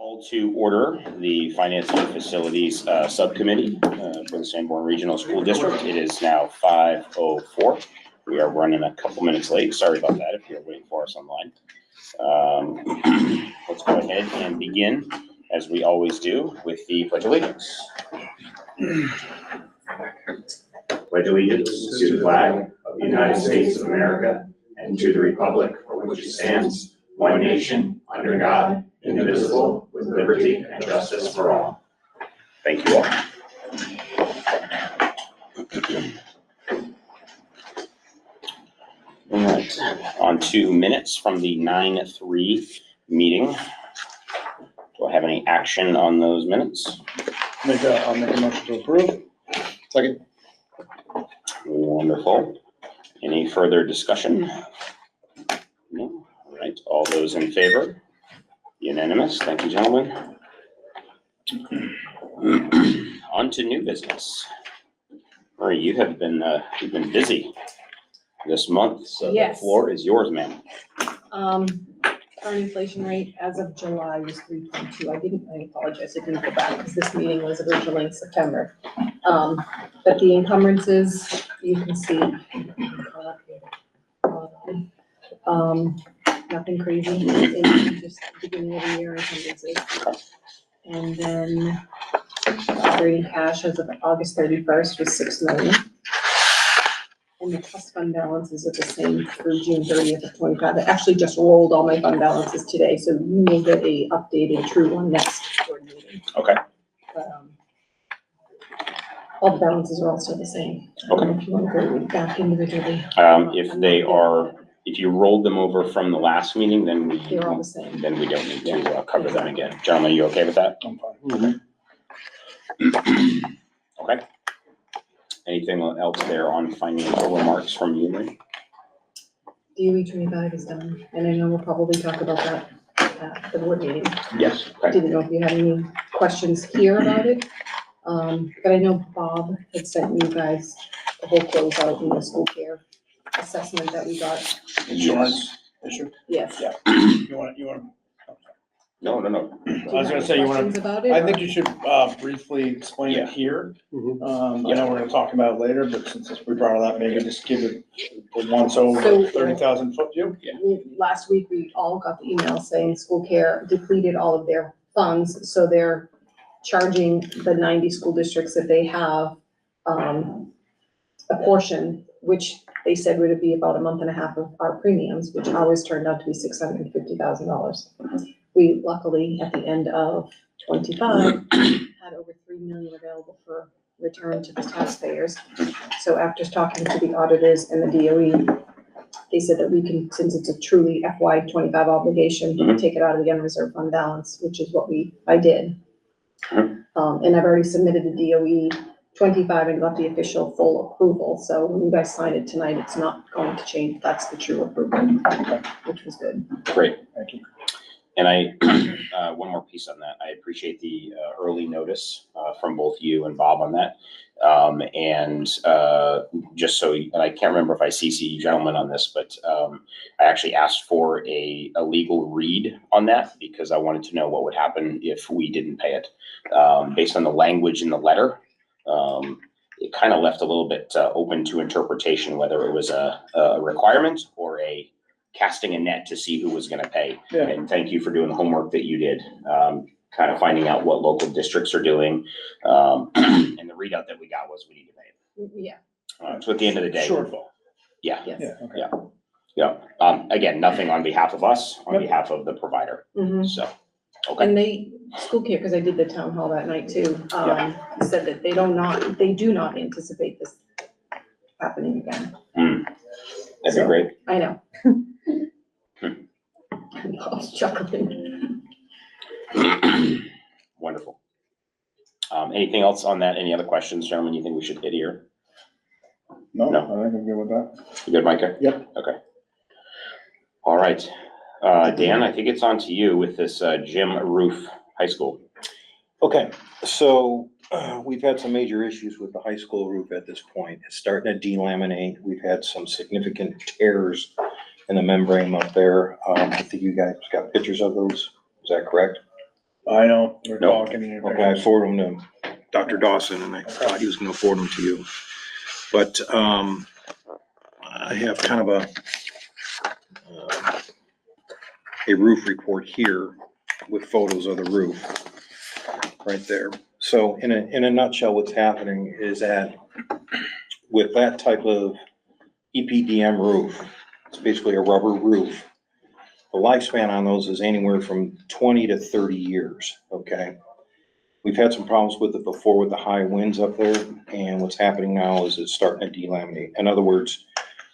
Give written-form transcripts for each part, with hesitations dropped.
Call to order the Finance and Facilities Subcommittee for the Sanborn Regional School District. It is now 5:04. We are running a couple minutes late. Sorry about that if you're waiting for us online. Let's go ahead and begin, as we always do, with the Pledge of Allegiance. Pledge allegiance to the flag of the United States of America and to the republic for which it stands, one nation, under God, indivisible, with liberty and justice for all. Thank you all. All right, on to minutes from the 9/3 meeting. Do I have any action on those minutes? I'll make a motion to approve. Second. Wonderful. Any further discussion? No. All right, all those in favor? Unanimous. Thank you, gentlemen. On to new business. Murray, you have been you've been busy this month, so Yes. The floor is yours, ma'am. Current inflation rate as of July was 3.2. I apologize, I didn't go back because this meeting was originally in September. But the encumbrances, you can see. Nothing crazy, it's just the beginning of the year encumbrances. And then operating cash as of August 31st was $6 million. And the trust fund balances are the same through June 30th of 25. I actually just rolled all my fund balances today, so you will get a updated true one next board meeting. Okay. But, all the balances are also the same. Okay. If you want to go back individually. If you rolled them over from the last meeting, then They're all the same. then we don't need to cover them again. Gentlemen, you okay with that? I'm fine. Okay. Anything else there on financial remarks from you, Mary? DOE 25 is done, and I know we'll probably talk about that at the board meeting. Yes. Okay. Didn't know if you had any questions here about it. But I know Bob had sent you guys the whole closeout in the school care assessment that we got. Insurance issue? Yes. Yeah. You want? No. Do I was gonna say, you wanna- questions about it? I think you should briefly explain it here. I know we're gonna talk about it later, but since we brought it up, maybe just give it the once over So- 30,000 foot view. Last week, we all got the email saying school care depleted all of their funds, so they're charging the 90 school districts that they have a portion, which they said would be about a month and a half of our premiums, which ours turned out to be $650,000. We luckily, at the end of 25, had over $3 million available for return to the taxpayers. So after talking to the auditors and the DOE, they said that we can, since it's a truly FY 25 obligation, take it out of the unreserved fund balance, which is what I did. And I've already submitted the DOE 25 and got the official full approval. So when you guys sign it tonight, it's not going to change. That's the true approval, which was good. Great. Thank you. And one more piece on that. I appreciate the early notice from both you and Bob on that. Just so, and I can't remember if I CC you gentlemen on this, but I actually asked for a legal read on that because I wanted to know what would happen if we didn't pay it. Based on the language in the letter, it kind of left a little bit open to interpretation, whether it was a requirement or a casting a net to see who was going to pay. Yeah. And thank you for doing the homework that you did, kind of finding out what local districts are doing. And the readout that we got was we need to pay it. Yeah. So at the end of the day. Shortfall. Yeah. Yes. Yeah, okay. Yeah. Again, nothing on behalf of us, on Yep. behalf of the provider. Mhm. So, okay. And school care, because I did the town hall that night too, said that they do not anticipate this happening again. That'd be great. I know. I was chuckling. Wonderful. Anything else on that? Any other questions, gentlemen, you think we should hit here? No, No. I think I'm good with that. You good, Micah? Yep. Okay. All right. Dan, I think it's on to you with this gym roof high school. Okay, so we've had some major issues with the high school roof at this point. It's starting to delaminate. We've had some significant tears in the membrane up there. I think you guys got pictures of those. Is that correct? I know, we're No. talking here. Okay, I forwarded them to Dr. Dawson, and I thought he was gonna forward them to you. But, I have kind of a roof report here with photos of the roof right there. So in a nutshell, what's happening is that with that type of EPDM roof, it's basically a rubber roof. The lifespan on those is anywhere from 20 to 30 years, okay? We've had some problems with it before with the high winds up there, and what's happening now is it's starting to delaminate. In other words,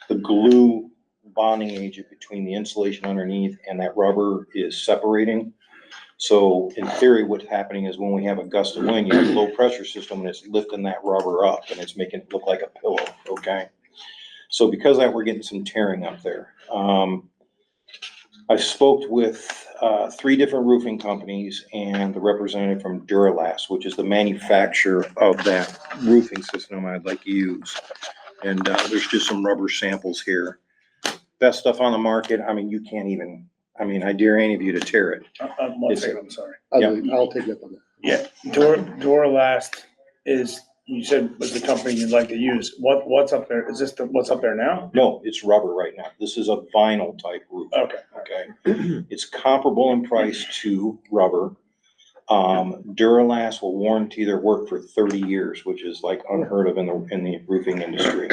the glue bonding agent between the insulation underneath and that rubber is separating. So in theory, what's happening is when we have a gust of wind, you have a low pressure system and it's lifting that rubber up and it's making it look like a pillow, okay? So because of that, we're getting some tearing up there. I spoke with 3 different roofing companies and the representative from Duralast, which is the manufacturer of that roofing system I'd like to use. And there's just some rubber samples here. Best stuff on the market. I mean, you can't even, I mean, I dare any of you to tear it. One second, I'm sorry. I'll take that on that. Duralast is, you said was the company you'd like to use. What's up there? Is this what's up there now? No, it's rubber right now. This is a vinyl type roof. Okay. Okay. It's comparable in price to rubber. Duralast will warranty their work for 30 years, which is like unheard of in the roofing industry.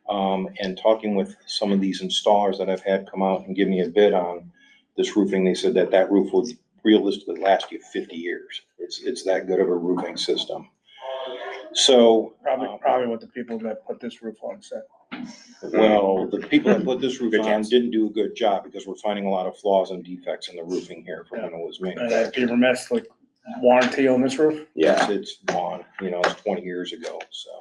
And talking with some of these installers that I've had come out and give me a bid on this roofing, they said that roof would realistically last you 50 years. It's that good of a roofing system. So. Probably what the people that put this roof on said. Well, the people that put this roof Good on chance. didn't do a good job because we're finding a lot of flaws and defects in the roofing here from when it was And manufactured. if you mess like warranty on this roof? Yeah. It's gone, it's 20 years ago, so.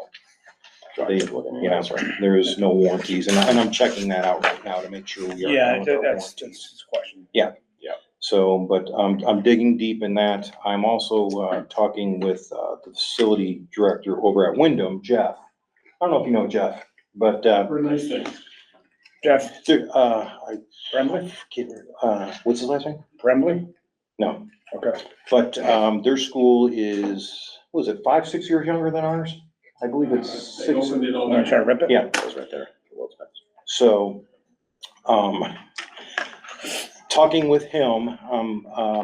Sorry, They, looking, you know, that's right. there is no warranties, and I'm checking that out right now to make sure we are. Yeah, done with our that's warranties. a question. So, but I'm digging deep in that. I'm also talking with the facility director over at Wyndham, Jeff. I don't know if you know Jeff, but Very nice thing. Jeff I Bremley? what's his last name? Bremley? No, Okay. but their school is, was it 5-6 years younger than ours? I believe it's 6. I'm gonna try to rip it? Yeah. Goes right there. So, talking with him,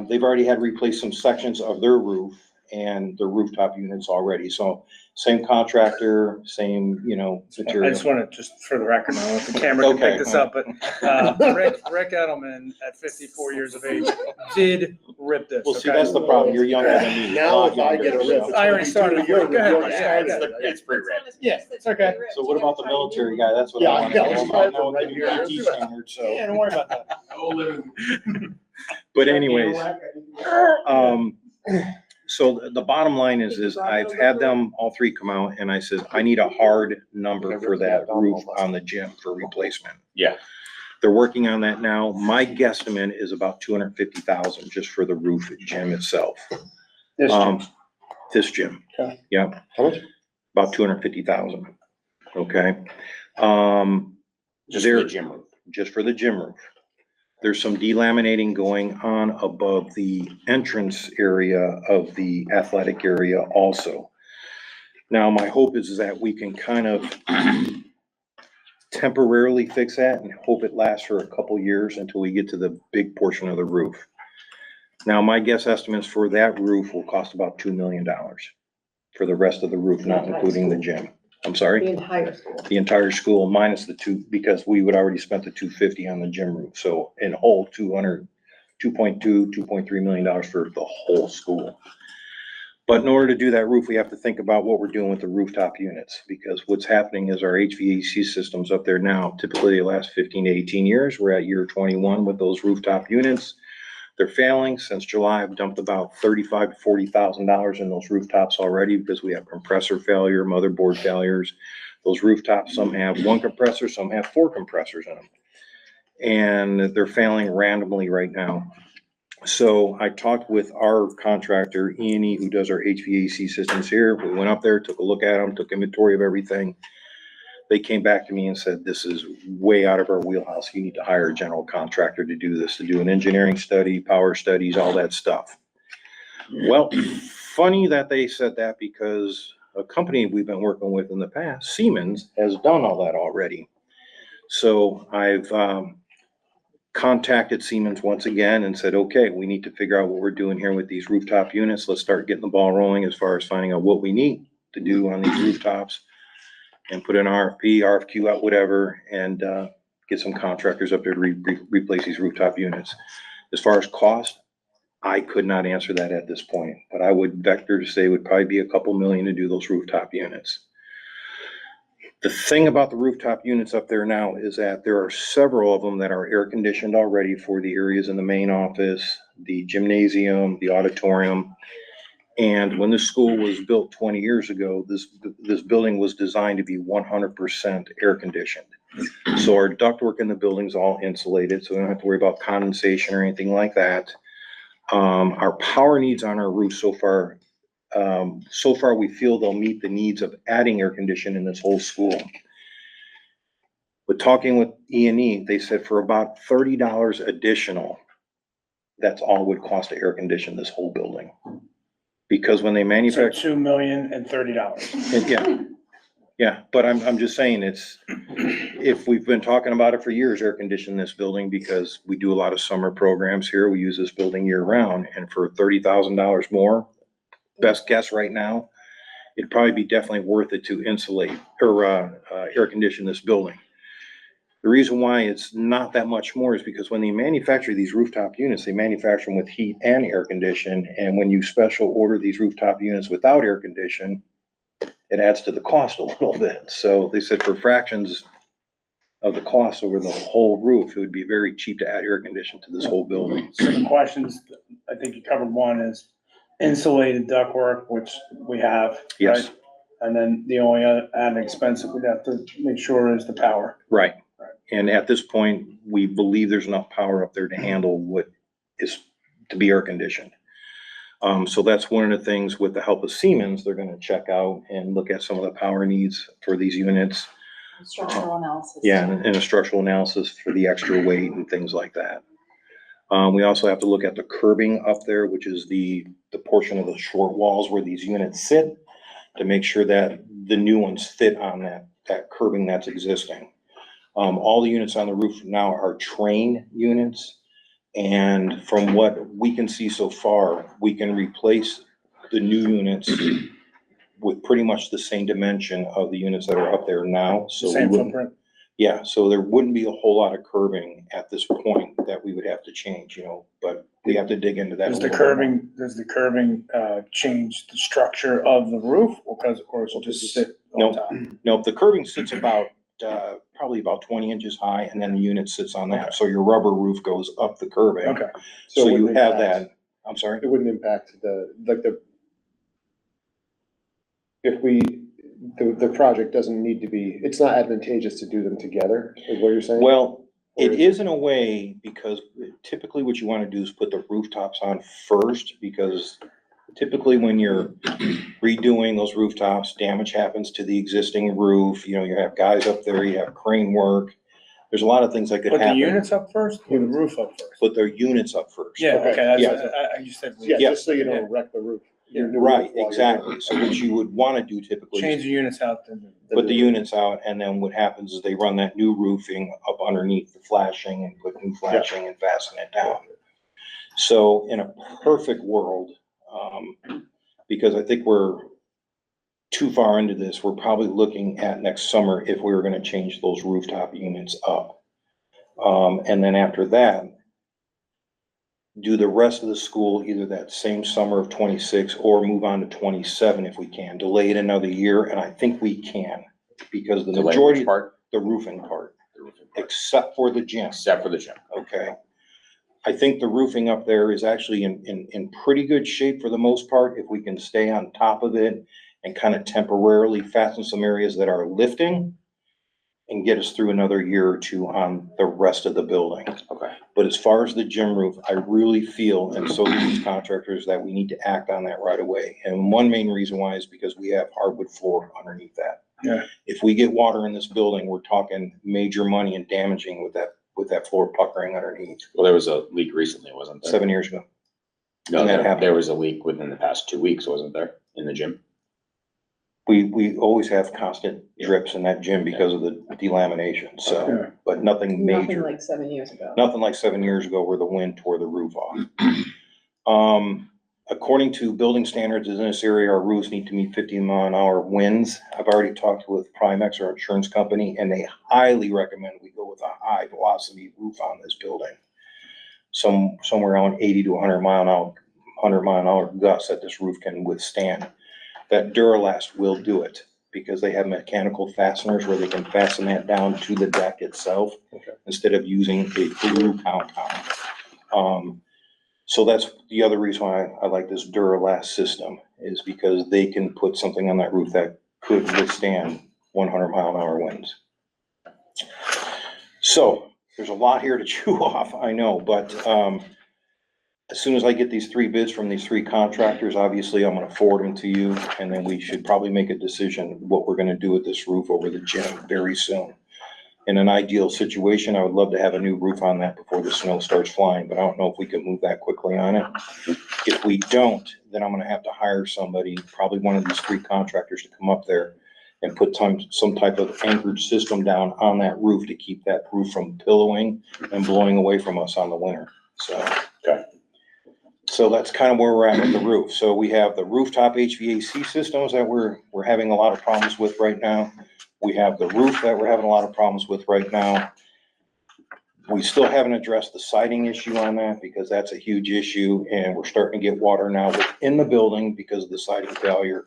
they've already had replaced some sections of their roof and their rooftop units already. So same contractor, same, I material. just wanna, just for the record, I don't know if the camera can Okay. pick this up, but, Rick Edelman, at 54 years of age, did rip this, Well, see, okay? that's the problem. You're younger than me. Now if I get a rip, it's I already started. gonna be too Go ahead. good. Yeah, You started. It's pre-read. Yeah, it's okay. So what about the military guy? That's what Yeah, I I want to know. know. It's about. right Now here. we're getting standard, so. Yeah, don't worry about that. But anyways, so the bottom line is I've had them all 3 come out and I said, I need a hard number for that roof on the gym for replacement. Yeah. They're working on that now. My guesstimate is about 250,000 just for the roof at gym itself. This gym. Okay. Yeah. How much? About 250,000. Okay. Just for the gym roof. Just for the gym roof. There's some delaminating going on above the entrance area of the athletic area also. Now, my hope is that we can kind of temporarily fix that and hope it lasts for a couple years until we get to the big portion of the roof. Now, my guess estimates for that roof will cost about $2 million for the rest of the roof, not including the gym. I'm sorry? The entire school. The entire school minus the 2, because we would already spent the 250 on the gym roof. So in whole, $2.3 million for the whole school. But in order to do that roof, we have to think about what we're doing with the rooftop units, because what's happening is our HVAC systems up there now, typically they last 15 to 18 years. We're at year 21 with those rooftop units. They're failing. Since July, I've dumped about $35,000 to $40,000 in those rooftops already because we have compressor failure, motherboard failures. Those rooftops, some have 1 compressor, some have 4 compressors in them. And they're failing randomly right now. So I talked with our contractor, E&E, who does our HVAC systems here. We went up there, took a look at them, took inventory of everything. They came back to me and said, this is way out of our wheelhouse. You need to hire a general contractor to do this, to do an engineering study, power studies, all that stuff. Well, funny that they said that because a company we've been working with in the past, Siemens, has done all that already. So I've contacted Siemens once again and said, okay, we need to figure out what we're doing here with these rooftop units. Let's start getting the ball rolling as far as finding out what we need to do on these rooftops and put an RFP, RFQ out, whatever, and get some contractors up there to replace these rooftop units. As far as cost, I could not answer that at this point, but I would vector to say it would probably be a couple million to do those rooftop units. The thing about the rooftop units up there now is that there are several of them that are air conditioned already for the areas in the main office, the gymnasium, the auditorium. And when this school was built 20 years ago, this building was designed to be 100% air conditioned. So our ductwork in the building's all insulated, so we don't have to worry about condensation or anything like that. Our power needs on our roof so far we feel they'll meet the needs of adding air conditioning in this whole school. But talking with E&E, they said for about $30 additional, that's all it would cost to air condition this whole building. Because when they So manufacture, $2,030,000. yeah, but I'm just saying if we've been talking about it for years, air condition this building, because we do a lot of summer programs here. We use this building year round, and for $30,000 more, best guess right now, it'd probably be definitely worth it to insulate or air condition this building. The reason why it's not that much more is because when they manufacture these rooftop units, they manufacture them with heat and air condition. And when you special order these rooftop units without air condition, it adds to the cost a little bit. So they said for fractions of the cost over the whole roof, it would be very cheap to add air condition to this whole building. So the questions, I think you covered one is insulated ductwork, which we have. Yes. Right? And then the only other added expense that we'd have to make sure is the power. Right. And at this point, we believe there's enough power up there to handle what is to be air conditioned. So that's one of the things with the help of Siemens, they're gonna check out and look at some of the power needs for these units. Structural analysis. Yeah, and a structural analysis for the extra weight and things like that. We also have to look at the curbing up there, which is the portion of the short walls where these units sit, to make sure that the new ones fit on that curbing that's existing. All the units on the roof now are train units. And from what we can see so far, we can replace the new units with pretty much the same dimension of the units that are up there now. So we Same wouldn't, footprint. yeah, so there wouldn't be a whole lot of curbing at this point that we would have to change, but we have to dig into that. Does a the little bit more. does the curbing change the structure of the roof, or it'll just sit on top? No, the curbing sits about, probably about 20 inches high, and then the unit sits on that. So your rubber roof goes up the curbing. Okay. So it you wouldn't have impact- that, I'm sorry? It wouldn't impact the project doesn't need to be, it's not advantageous to do them together, is what you're saying? Well, Or it is is in a way, because typically what you want to do is put the rooftops on first, because typically when you're redoing those rooftops, damage happens to the existing roof. You have guys up there, you have crane work. There's a lot of things that could Put the happen. units up first or the roof up first? Put their units up first. Yeah, Okay. okay, Yeah. I just said. Yeah, Yeah. just so you don't wreck the roof. Your new Right, roof while you're exactly. So what you would want to do typically Change is the units out. Then. put the units out, and then what happens is they run that new roofing up underneath the flashing and put new flashing and fasten it down. So in a perfect world, because I think we're too far into this, we're probably looking at next summer if we were gonna change those rooftop units up. And then after that, do the rest of the school either that same summer of 26 or move on to 27 if we can. Delay it another year, and I think we can, because the Delay majority, which part? the roofing part, The roofing part. except for the gym, Except for the gym. okay? I think the roofing up there is actually in pretty good shape for the most part, if we can stay on top of it and kind of temporarily fasten some areas that are lifting and get us through another year or two on the rest of the building. Okay. But as far as the gym roof, I really feel, and so do these contractors, that we need to act on that right away. And one main reason why is because we have hardwood floor underneath that. Yeah. If we get water in this building, we're talking major money and damaging with that floor puckering underneath. Well, there was a leak recently, wasn't there? 7 years ago. No, And that there, happened. there was a leak within the past 2 weeks, wasn't there, in the gym? We always have constant drips in that gym because of the delamination, so, Yeah. but nothing Nothing major. like 7 years ago. Nothing like 7 years ago where the wind tore the roof off. According to building standards in this area, our roofs need to meet 50-mile-an-hour winds. I've already talked with Primex, our insurance company, and they highly recommend we go with a high velocity roof on this building. Somewhere around 80 to 100-mile-an-hour gusts that this roof can withstand. That Duralast will do it because they have mechanical fasteners where they can fasten that down to the deck itself instead of using a glue compound. So that's the other reason why I like this Duralast system, is because they can put something on that roof that could withstand 100-mile-an-hour winds. So there's a lot here to chew off, I know, but as soon as I get these 3 bids from these 3 contractors, obviously I'm gonna forward them to you, and then we should probably make a decision what we're gonna do with this roof over the gym very soon. In an ideal situation, I would love to have a new roof on that before the snow starts flying, but I don't know if we can move that quickly on it. If we don't, then I'm gonna have to hire somebody, probably one of these 3 contractors, to come up there and put some type of anchored system down on that roof to keep that roof from pillowing and blowing away from us on the winter, so. Okay. So that's kind of where we're at with the roof. So we have the rooftop HVAC systems that we're having a lot of problems with right now. We have the roof that we're having a lot of problems with right now. We still haven't addressed the siding issue on that because that's a huge issue, and we're starting to get water now within the building because of the siding failure.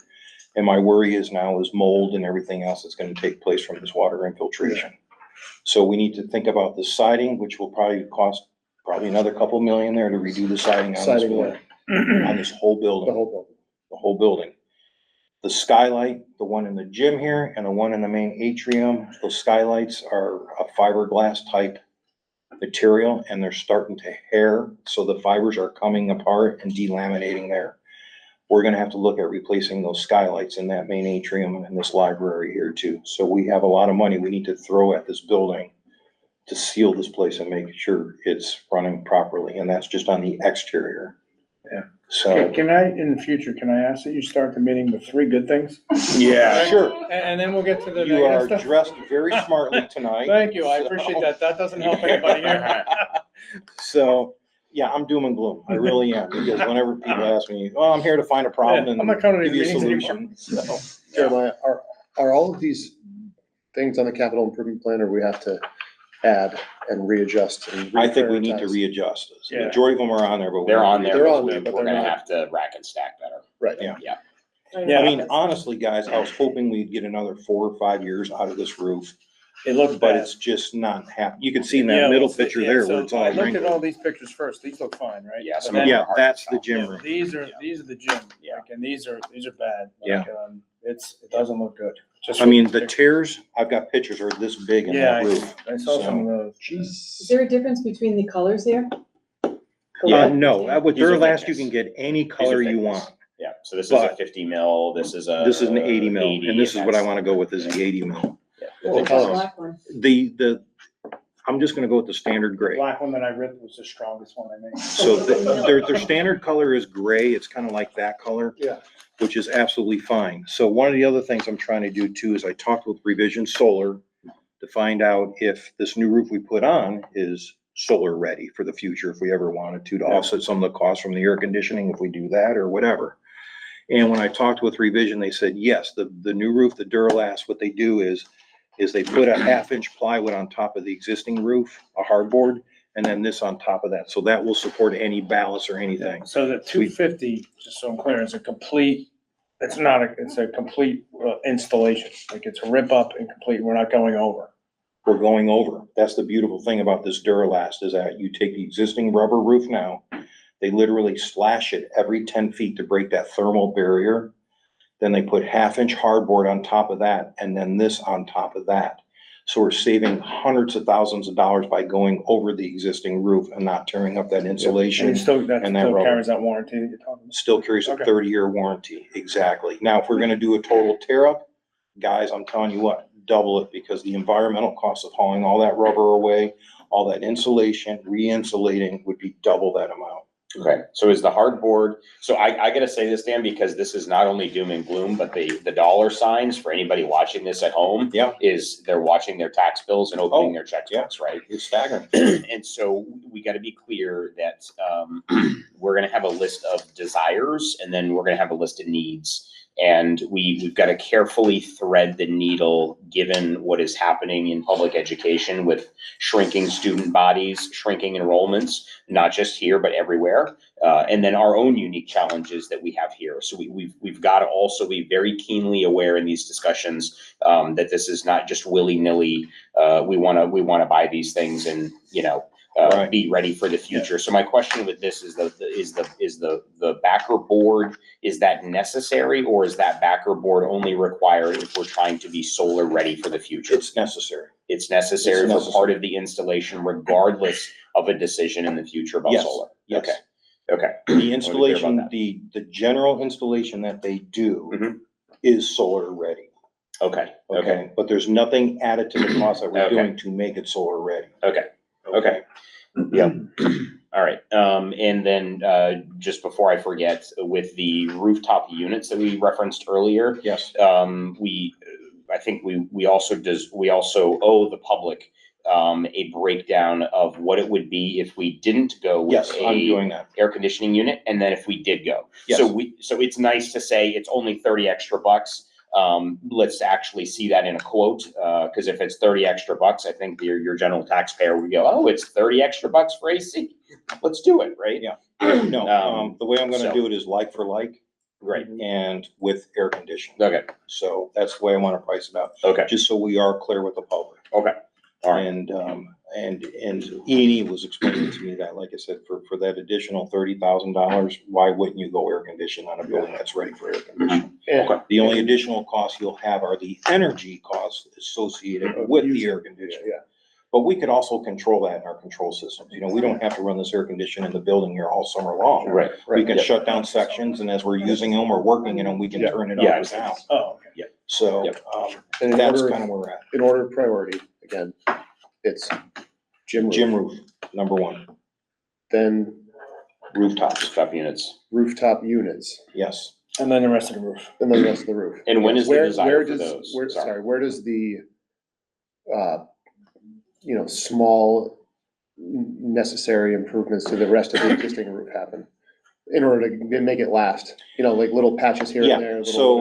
And my worry is now is mold and everything else that's gonna take place from this water infiltration. So we need to think about the siding, which will probably cost another couple million there to redo the siding on this Siding building, where? on this whole The building, whole building. the whole building. The skylight, the one in the gym here and the one in the main atrium, those skylights are a fiberglass type material, and they're starting to hair, so the fibers are coming apart and delaminating there. We're gonna have to look at replacing those skylights in that main atrium and in this library here too. So we have a lot of money we need to throw at this building to seal this place and make sure it's running properly, and that's just on the exterior. Yeah. So, Can I, in the future, can I ask that you start the meeting with 3 good things? yeah, sure. And then we'll get to the You are negative stuff. dressed very smartly tonight. Thank you, I so- appreciate that. That doesn't help anybody here. So, yeah, I'm doom and gloom. I really am, because whenever people ask me, well, I'm here to find a problem Yeah, I'm not coming to and give these you a meetings solution. So, Jeremiah, are all of these things on the capital improvement plan, or we have to add and readjust and I think we need to reprioritize? readjust this. The Yeah. majority of them are on there, but. we They're need to on there, They're but on there, we're but they're gonna not- have to rack and stack better. Right. Yeah. Yeah. I mean, honestly, guys, I was hoping we'd get another 4 or 5 years out of this roof, It looks but bad. it's just not happening. You can see in Yeah, that middle well, picture yeah, there so where it's all I looked at all wrinkled. these pictures first. These look fine, right? Yeah, But some of then- them Yeah, are hard that's to the tell. gym Yeah, room. these are the gym. Yeah. Like, and these are bad. Yeah. Like, it doesn't look good. Just I mean, from the pictures. tears, I've got pictures are this big in Yeah, that roof. I saw some of those. Is Jeez. there a difference between the colors here? No, with These are Duralast, you thickness. can get any These are color you thickness. want. Yeah, so this is a But 50 mil, this is a. This is an 80 mil, 80, and this is what I that's- wanna go with, is the 80 mil. Yeah. What about colors? the black one? I'm just gonna go with the standard The gray. black one that I ripped was the strongest one I made. So their standard color is gray. It's kind of like that color. Yeah. Which is absolutely fine. So one of the other things I'm trying to do too is I talked with Revision Solar to find out if this new roof we put on is solar ready for the future, if we ever wanted to offset some of the costs from the air conditioning, if we do that or whatever. And when I talked with Revision, they said, yes, the new roof, the Duralast, what they do is they put a 1/2-inch plywood on top of the existing roof, a hardboard, and then this on top of that. So that will support any ballast or anything. So the 250, just so I'm clear, is a complete, it's a complete installation. Like, it's a rip up and complete. We're not going over. We're going over. That's the beautiful thing about this Duralast, is that you take the existing rubber roof now, they literally slash it every 10 feet to break that thermal barrier. Then they put 1/2-inch hardboard on top of that, and then this on top of that. So we're saving hundreds of thousands of dollars by going over the existing roof and not tearing up that And insulation. it still, that And that still rubber. carries that warranty that you're talking about. Still carries a Okay. 30-year warranty, exactly. Now, if we're gonna do a total tear up, guys, I'm telling you what, double it, because the environmental cost of hauling all that rubber away, all that insulation, re-insulating would be double that amount. Okay, so is the hardboard, so I gotta say this, Dan, because this is not only doom and gloom, but the dollar signs for anybody watching this at home. Yeah. Is they're watching their tax bills and opening Oh, their checkbooks, right? It's staggering. And so we gotta be clear that, we're gonna have a list of desires and then we're gonna have a list of needs. And we've got to carefully thread the needle, given what is happening in public education with shrinking student bodies, shrinking enrollments, not just here, but everywhere. And then our own unique challenges that we have here. So we've got to also be very keenly aware in these discussions, that this is not just willy-nilly. We want to buy these things and, Right. be ready for the future. So my question with this is the backer board, is that necessary, or is that backer board only required if we're trying to be solar ready for the future? It's necessary. It's necessary It's for necessary. part of the installation regardless of a decision in the future about Yes, solar. yes. Okay. The installation, that. the general installation that they do Mhm. is solar ready, Okay. okay? But there's nothing added to the cost that we're Okay. doing to make it solar ready. Okay. Yep. All right. And then, just before I forget, with the rooftop units that we referenced earlier, Yes, I think we also owe the public, a breakdown of what it would be if we didn't go with yes, I'm a doing that. air conditioning unit, and then if we did go. Yes. So it's nice to say it's only 30 extra bucks. Let's actually see that in a quote, because if it's 30 extra bucks, I think your general taxpayer would go, oh, it's 30 extra bucks for AC. Let's do it, right? Yeah. No, the way I'm gonna so- do it is like for like Right. and with air conditioning. Okay. So that's the way I wanna price it out, Okay. just so we are clear with the public. Okay. All right. And E&E was explaining to me that, like I said, for that additional $30,000, why wouldn't you go air conditioned on a building that's ready for air conditioning? Okay. The only additional costs you'll have are the energy costs associated with the air conditioning. Yeah. But we could also control that in our control systems. We don't have to run this air conditioning in the building here all summer long. Right. We can Yeah. shut down sections, and as we're using them or working in them, we can Yeah. turn it Yeah. up or down. Oh, okay. So, Yep. And in that's order, kind of where we're at. in order of priority, again, it's gym Gym roof, roof, number one, then rooftops, Top units. rooftop units, yes. And then the rest of the roof. and then the rest of the roof. And when is the Where desire for does, those? where, Sorry. sorry, where does the, small necessary improvements to the rest of the existing roof happen? In order to make it last, like little patches here and there, Yeah, little so,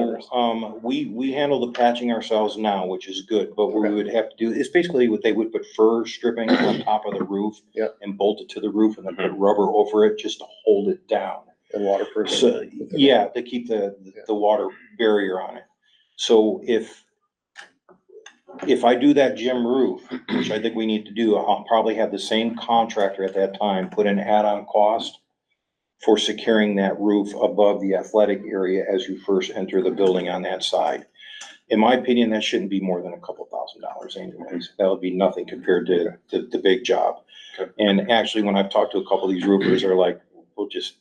whatever. we handle the patching ourselves now, which is good, but what we Okay. would have to do, is basically what they would put fur stripping on top of the roof. Yeah. And bolt it to the roof and then put rubber over it just to hold it down. And waterproof. So, yeah, to keep the water barrier on it. So if I do that gym roof, which I think we need to do, I'll probably have the same contractor at that time put an add-on cost for securing that roof above the athletic area as you first enter the building on that side. In my opinion, that shouldn't be more than a couple $1,000s anyways. That would be nothing compared to the big job. Okay. And actually, when I've talked to a couple of these roofers, they're like, we'll just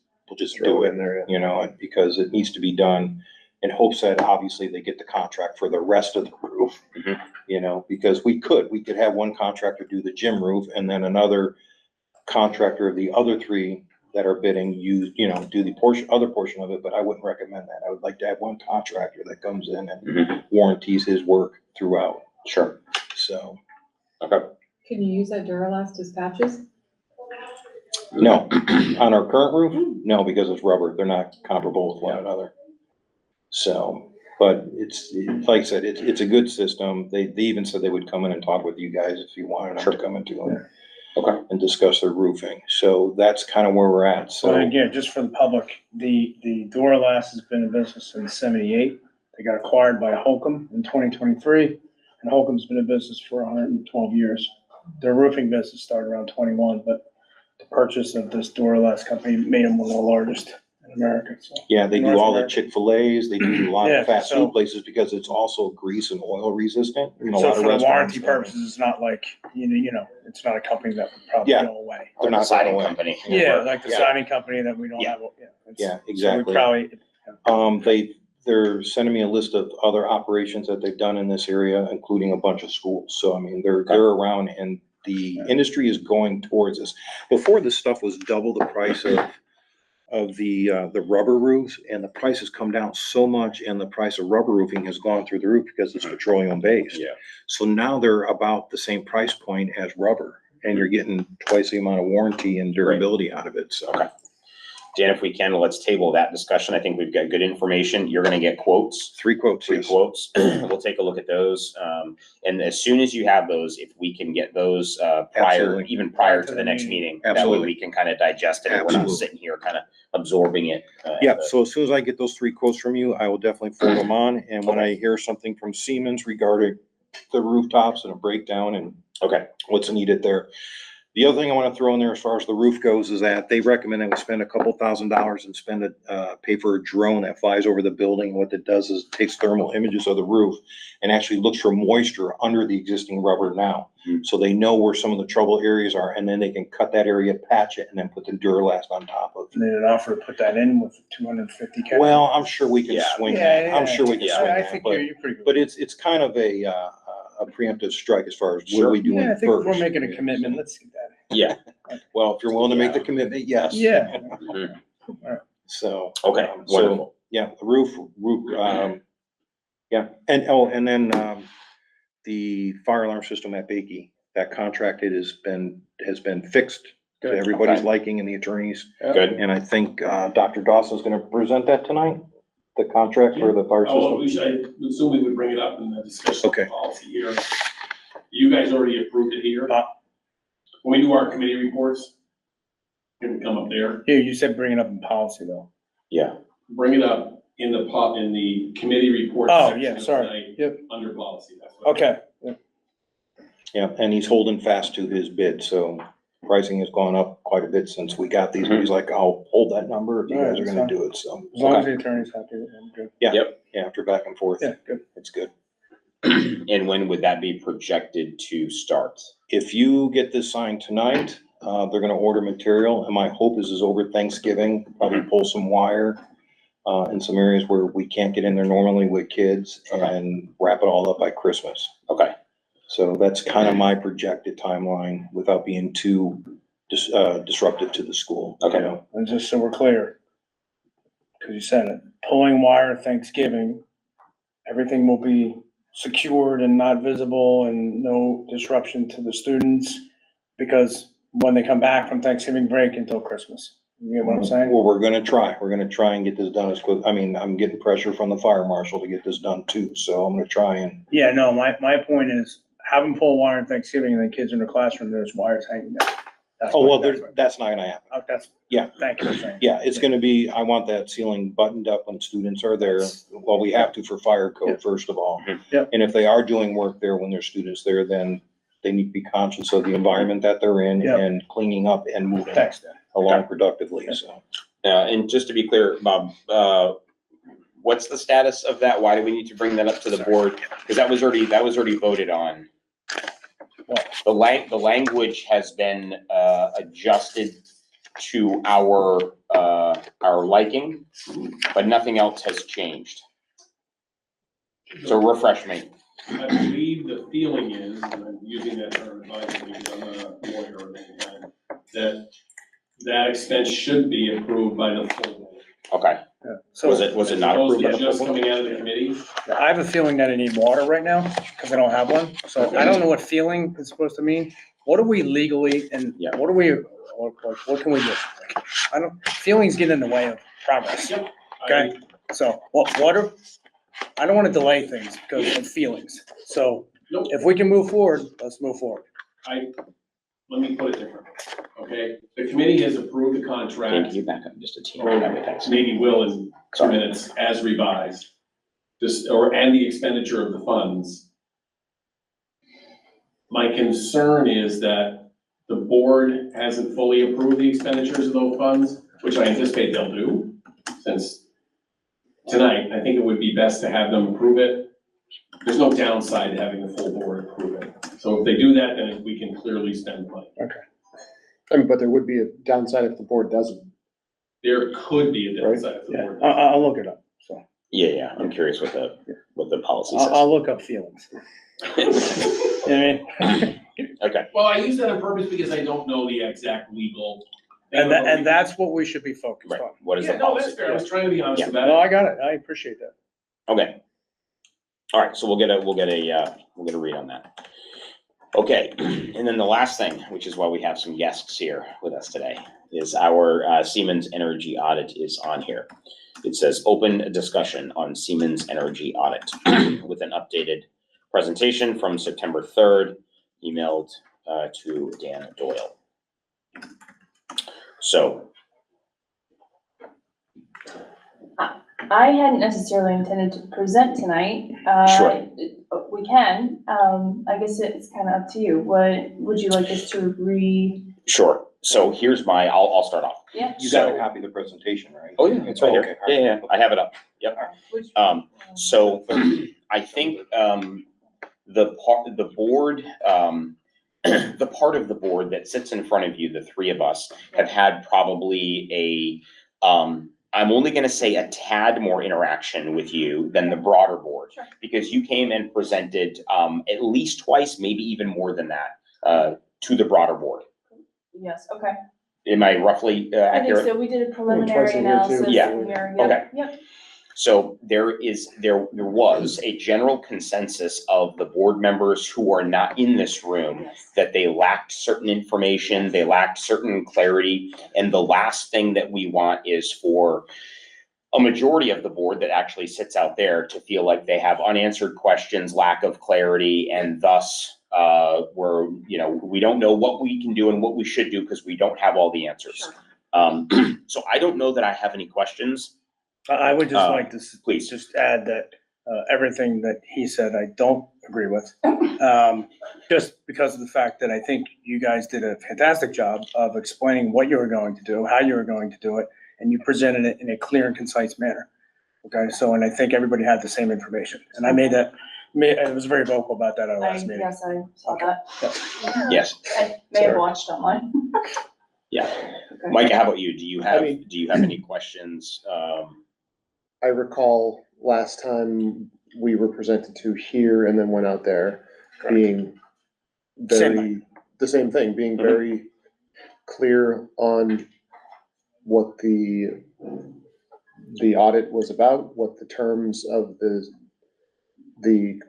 Throw do it it, in there, yeah. because it needs to be done in hopes that obviously they get the contract for the rest of the roof. Mhm. Because we could have one contractor do the gym roof and then another contractor of the other three that are bidding, do the other portion of it, but I wouldn't recommend that. I would like to have one contractor that comes in and Mhm. warranties his work throughout, Sure. so. Okay. Can you use that Duralast as patches? No, on our current roof, no, because it's rubber, they're not comparable with one another. So, but like I said, it's a good system. They even said they would come in and talk with you guys if you wanted them to come into it. Okay. And discuss their roofing. So that's kind of where we're at, So so. again, just for the public, the Duralast has been in business since '78. They got acquired by Holcomb in 2023, and Holcomb's been in business for 112 years. Their roofing business started around 21, but the purchase of this Duralast company made them one of the largest in America, so. Yeah, they do North all the America. Chick-fil-A's, they do a lot Yeah, of fast so- food places because it's also grease and oil resistant. A So lot of for the restaurants warranty don't. purposes, it's not like, it's not a company that would probably Yeah. go away. They're not Siding going away. company. Yeah, like the Yeah. siding company that we don't Yeah. have, yeah. it's- Yeah, So we exactly. probably, They're sending me a list of other operations that they've done in this area, including a bunch of schools. So I mean, they're around and the industry is going towards this. Before, this stuff was double the price of of the rubber roofs, and the price has come down so much, and the price of rubber roofing has gone through the roof because it's petroleum based. Yeah. So now they're about the same price point as rubber, and you're getting twice the amount of warranty and durability out of it, so. Okay. Dan, if we can, let's table that discussion. I think we've got good information. You're gonna get quotes. 3 quotes, Three yes. quotes. We'll take a look at those. And as soon as you have those, if we can get those Absolutely. even prior to the next meeting. That way Absolutely. we can kind of digest it and we're not Absolutely. sitting here kind of absorbing it. Yeah, so as soon as I get those 3 quotes from you, I will definitely forward them on, and when I hear something from Siemens regarding the rooftops and a breakdown and Okay, what's needed there. The other thing I want to throw in there as far as the roof goes is that they recommend that we spend a couple $1,000s and pay for a drone that flies over the building. What it does is takes thermal images of the roof and actually looks for moisture under the existing rubber now. So they know where some of the trouble areas are, and then they can cut that area, patch it, and then put the Duralast on top of it. And then an offer to put that in with 250K. Well, I'm sure we can Yeah. swing that. I'm sure we can swing I that, think but, you're pretty good. but it's kind of a preemptive strike as far as what Sure. are we doing Yeah, I think if we're first. making a commitment, let's do that. yeah, Well, if you're willing to make the commitment, yes. Yeah. So. okay, So, wonderful. yeah, the roof, yeah, and then, the fire alarm system at Bakey, that contracted has been fixed to Good. everybody's Okay. liking and the attorneys. Good. And I think, Dr. Dawson's gonna present that tonight, the contract for the fire Oh, we system. should, I assume we would bring it up in the discussion of Okay. the policy here. You guys already approved it here. Uh. When we do our committee reports, it would come up there. Here, you said bring it up in policy though. Yeah, Bring it up in the committee report. Oh, section yeah, of sorry. tonight, Yep. Under policy, that's what. Okay. Yeah, and he's holding fast to his bid, so pricing has gone up quite a bit since we got these, but he's like, I'll hold that number if you guys are gonna do it, so. As long as the attorney's happy with it, I'm good. Yeah, Yep. yeah, after back and forth, Yeah, good. it's good. and when would that be projected to start? If you get this signed tonight, they're gonna order material, and my hope is over Thanksgiving, probably pull some wire in some areas where we can't get in there normally with kids, and wrap it all up by Christmas. Okay, So that's kind of my projected timeline without being too disruptive to the school. you Okay. know? And just so we're clear, because you said it, pulling wire Thanksgiving, everything will be secured and not visible and no disruption to the students, because when they come back from Thanksgiving break until Christmas. You get what I'm saying? Well, we're gonna try and get this done as quick. I mean, I'm getting pressure from the fire marshal to get this done too, so I'm gonna try and, Yeah, no, my point is, have them pull wire on Thanksgiving and then kids in their classroom, there's wires hanging down. That's oh, what- well, that's what- that's not gonna happen. That's, Yeah. thank you for saying. Yeah, it's gonna be, I want that ceiling buttoned up when students are there. Well, we have to for fire code, first of all. Yep. And if they are doing work there when there's students there, then they need to be conscious of the environment that they're in Yep. and cleaning up and moving Thanks, Dan. along productively, so. and just to be clear, Bob, what's the status of that? Why do we need to bring that up to the board? Because that was already voted on. The language has been adjusted to our liking, but nothing else has changed. So refresh me. I believe the feeling is, and I'm using that term advisedly because I'm not a lawyer or anything, that expense should be approved by the full board. Okay, Yeah. was So it not approved by the Just full board? coming out of the committee. I have a feeling that I need water right now because I don't have one. So I don't know what feeling is supposed to mean. What are we legally and Yeah. what are we, what can we do? I don't, feelings get in the way of progress. Yep. Okay. So I don't want to delay things because of feelings. So Nope. if we can move forward, let's move forward. Let me put it differently, okay? The committee has approved the Can contract, you back up just a teeny or bit? Thanks. maybe will in 2 Sorry. minutes, as revised. And the expenditure of the funds. My concern is that the board hasn't fully approved the expenditures of those funds, which I anticipate they'll do, since tonight, I think it would be best to have them approve it. There's no downside to having the full board approve it. So if they do that, then we can clearly spend money. I mean, but there would be a downside if the board doesn't. There could be a downside if the Yeah, board. I'll look it up. So Yeah, I'm curious what the policy says. I'll look up feelings. You know what I mean? Okay, Well, I use that on purpose because I don't know the exact legal And that's what we should be focused Right, on. what is Yeah, the no, that's policy? fair. I was trying to be honest Yeah. with that. No, I got it. I appreciate that. Okay. All right, so we'll get a read on that. Okay, and then the last thing, which is why we have some guests here with us today, is our Siemens Energy audit is on here. It says open discussion on Siemens Energy audit with an updated presentation from September 3rd, emailed to Dan Doyle. So, I hadn't necessarily intended to present tonight. Sure. We can, I guess it's kind of up to you. What, would you like us to sure, so here's I'll start off. Yeah. You got a So- copy of the presentation, right? Oh, yeah, it's right Okay, here. all right. Yeah, I have it up. Yep. So I think, the part of the board, the part of the board that sits in front of you, the three of us, have had probably I'm only gonna say a tad more interaction with you than the broader board. Sure. Because you came and presented, at least twice, maybe even more than that, to the broader board. Yes, okay. Am I roughly I think accurate? so. We did a Twice preliminary a year, too. analysis Yeah. here. Okay. Yep. So there was a general consensus of the board members who are not in this room Yes. that they lacked certain information, they lacked certain clarity. And the last thing that we want is for a majority of the board that actually sits out there to feel like they have unanswered questions, lack of clarity, and thus we don't know what we can do and what we should do because we don't have all the answers. Sure. So I don't know that I have any questions. I would just like to please. just add that everything that he said, I don't agree with. Just because of the fact that I think you guys did a fantastic job of explaining what you were going to do, how you were going to do it, and you presented it in a clear and concise manner. Okay, so, and I think everybody had the same information. And I I was very vocal about that at our last meeting. Yes, I saw that. Yes, I may have Sorry. watched online. yeah. Okay. Micah, how about you? Do you have mean- any questions? I recall last time we were presented to here and then went out there being the same thing, being Mhm. very clear on what the audit was about, what the terms of the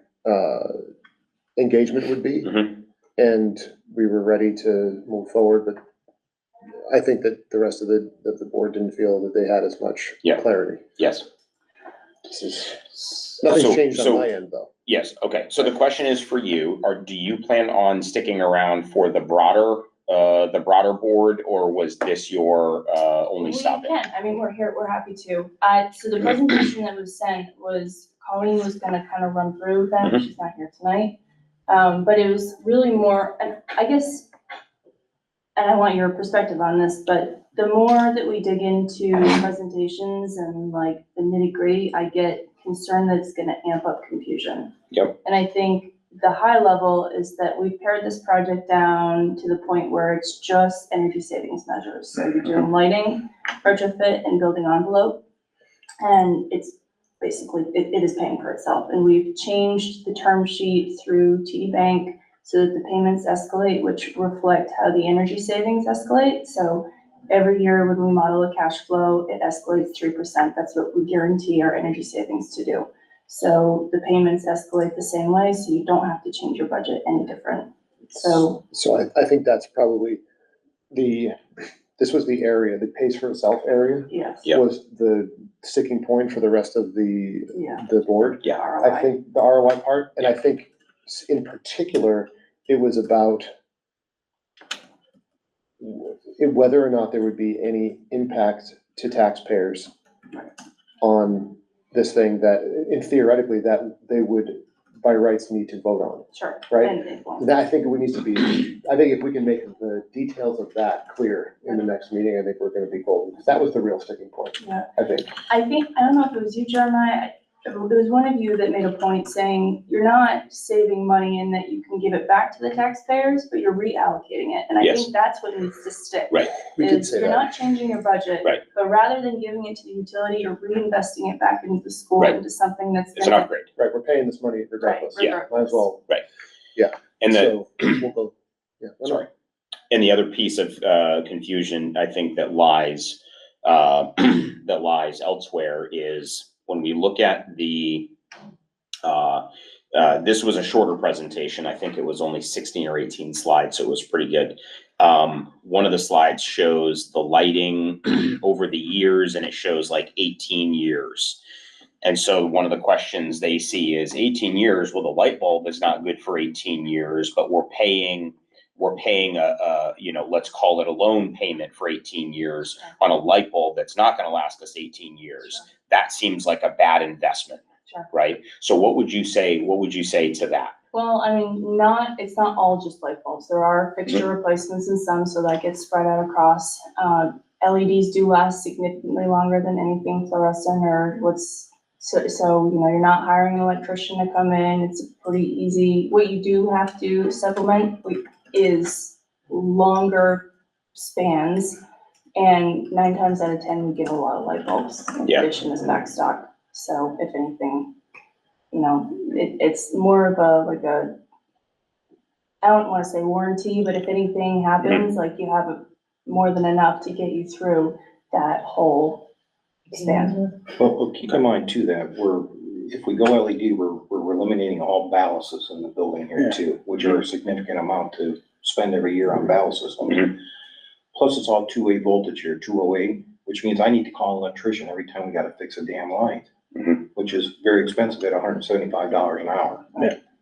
engagement would be. Mhm. And we were ready to move forward, but I think that the rest of the board didn't feel that they had as much Yeah. clarity. Yes, Nothing's changed so- on my end, though. yes, okay. So the question is for you, do you plan on sticking around for the broader board, or was this your only stop We in? can, I mean, we're here, we're happy to. So the presentation that was sent was, Colleen was gonna kind of run through that, Mhm. she's not here tonight. But it was really more, and I guess, and I want your perspective on this, but the more that we dig into presentations and like the nitty gritty, I get concerned that it's gonna amp up confusion. Yep. And I think the high level is that we've pared this project down to the point where it's just energy savings measures. So you're doing lighting, retrofit, and building envelope. And it's basically, it is paying for itself. And we've changed the term sheet through TD Bank so that the payments escalate, which reflect how the energy savings escalate. So every year when we model a cash flow, it escalates 3%. That's what we guarantee our energy savings to do. So the payments escalate the same way, so you don't have to change your budget any different. So, I think that's probably this was the area, the pays for itself area yes. Yeah. was the sticking point for the rest of Yeah. the board. Yeah. I ROI. think the ROI part, and I think in particular, it was about whether or not there would be any impact to taxpayers on this thing that, and theoretically, that they would by rights need to vote on, Sure. right? And it won't. That, I think it would need to be, I think if we can make the details of that clear in the next meeting, I think we're gonna be golden, because that was the real sticking point, Yeah. I think. I don't know if it was you, Jeremiah, it was one of you that made a point saying, you're not saving money in that you can give it back to the taxpayers, but you're reallocating it. And I Yes. think that's what needs to stick. Right. We did Is say you're that. not changing your budget. Right. But rather than giving it to the utility, you're reinvesting it back into the school, Right. into something that's It's an gonna. upgrade. Right, we're paying this money regardless. Right, Yeah. Might as well, And the, so we'll go, yeah. sorry. And the other piece of confusion, I think, that lies that lies elsewhere is when we look at the this was a shorter presentation. I think it was only 16 or 18 slides, so it was pretty good. One of the slides shows the lighting over the years, and it shows like 18 years. And so one of the questions they see is 18 years, well, the light bulb is not good for 18 years, but we're paying a let's call it a loan payment for 18 years on a light bulb that's not going to last us 18 years. Sure. That seems like a bad investment. Sure. Right? So what would you say to that? Well, I mean, it's not all just light bulbs. There are fixture replacements in some, so that gets spread out across. LEDs do last significantly longer than anything fluorescent or so you're not hiring an electrician to come in. It's pretty easy. What you do have to supplement is longer spans, and 9 times out of 10, we give a lot of light bulbs in addition as back stock. So if anything, it's more of I don't want to say warranty, but if anything happens, like you have more than enough to get you through that whole span. Well, keep in mind too that if we go LED, we're eliminating all ballasts in the building here too, which are a significant amount to spend every year on ballast systems. Plus it's all 2-way voltage here, 208, which means I need to call an electrician every time we gotta fix a damn light, which is very expensive at $175 an hour.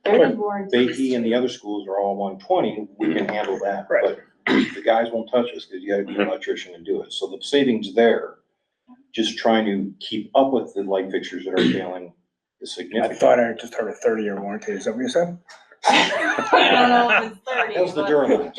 There is warranty. Beatty and the other schools are all 120, we can handle that, Right. but the guys won't touch us because you gotta be an electrician to do it. So the savings there, just trying to keep up with the light fixtures that are failing is I significant. thought I just heard a 30-year warranty. Is that what you said? I don't know if it's 30, That was the but Duramax.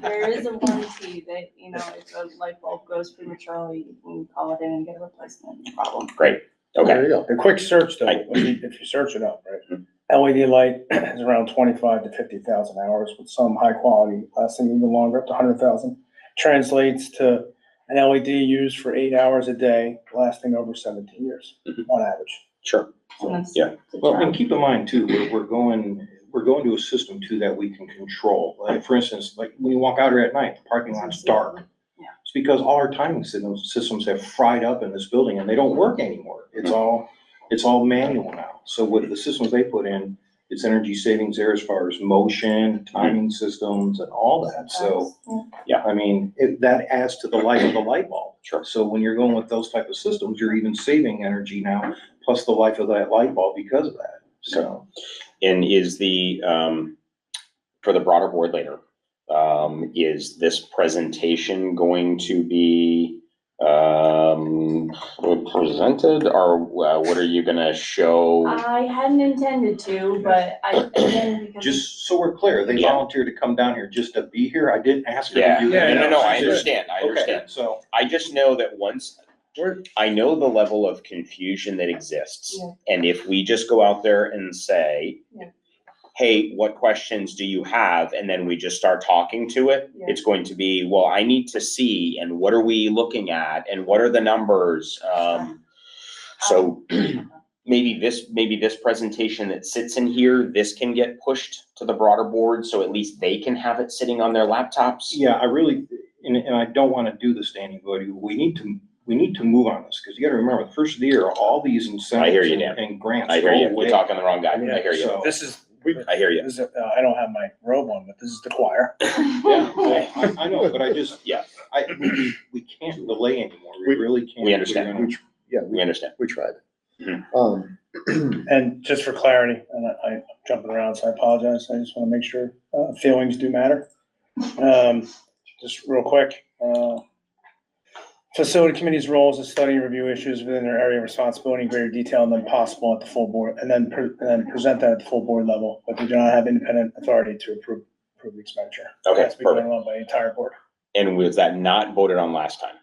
there is a warranty that, if a light bulb goes prematurely, you can call it in and get a replacement, no problem. Great. Okay. There you go. The quick search though, if you search it up, right? LED light is around 25 to 50,000 hours, with some high quality lasting even longer, up to 100,000. Translates to an LED used for 8 hours a day, lasting over 17 years on average. Sure. And that's Yeah. the Well, job. and keep in mind too, we're going to a system too that we can control. Like for instance, like when you walk out here at night, the parking lot's dark. Yeah. It's because all our timing systems have fried up in this building and they don't work anymore. It's all manual now. So with the systems they put in, it's energy savings there as far as motion, timing systems and all that. So, I mean, that adds to the life of the light bulb. Sure. So when you're going with those type of systems, you're even saving energy now, plus the life of that light bulb because of that. So. And is for the broader board later, is this presentation going to be presented, or what are you gonna show? I hadn't intended to, but again, because. Just so we're clear, they Yeah. volunteered to come down here just to be here. I didn't ask her Yeah, to do Yeah, that. no, I sure. understand, Okay, so. I just know that I know the level of confusion that exists. Yeah. And if we just go out there and say, Yeah. hey, what questions do you have? And then we just start talking to it, Yeah. it's going to be, well, I need to see, and what are we looking at? And what are the numbers? So maybe this presentation that sits in here, this can get pushed to the broader board, so at least they can have it sitting on their laptops. Yeah, I really, and I don't want to do the standing voting. We need to move on this, because you gotta remember, the first of the year, all these I hear incentives you, Dan. and grants I hear go you, away. you're talking to the wrong guy, I hear you, So- This is, I hear you. this is, I don't have my robe on, but this is the choir. Yeah, well, I know, but I just, Yeah. we can't delay anymore. We really can't. We understand. We're gonna- Yeah, We understand. we tried. Mhm. And just for clarity, and I'm jumping around, so I apologize. I just want to make sure feelings do matter. Just real quick, facility committee's role is to study and review issues within their area of responsibility in greater detail than possible at the full board, and then present that at the full board level, but they do not have independent authority to approve the expenditure. Okay, That's been perfect. voted on by the entire board. And was that not voted on last time?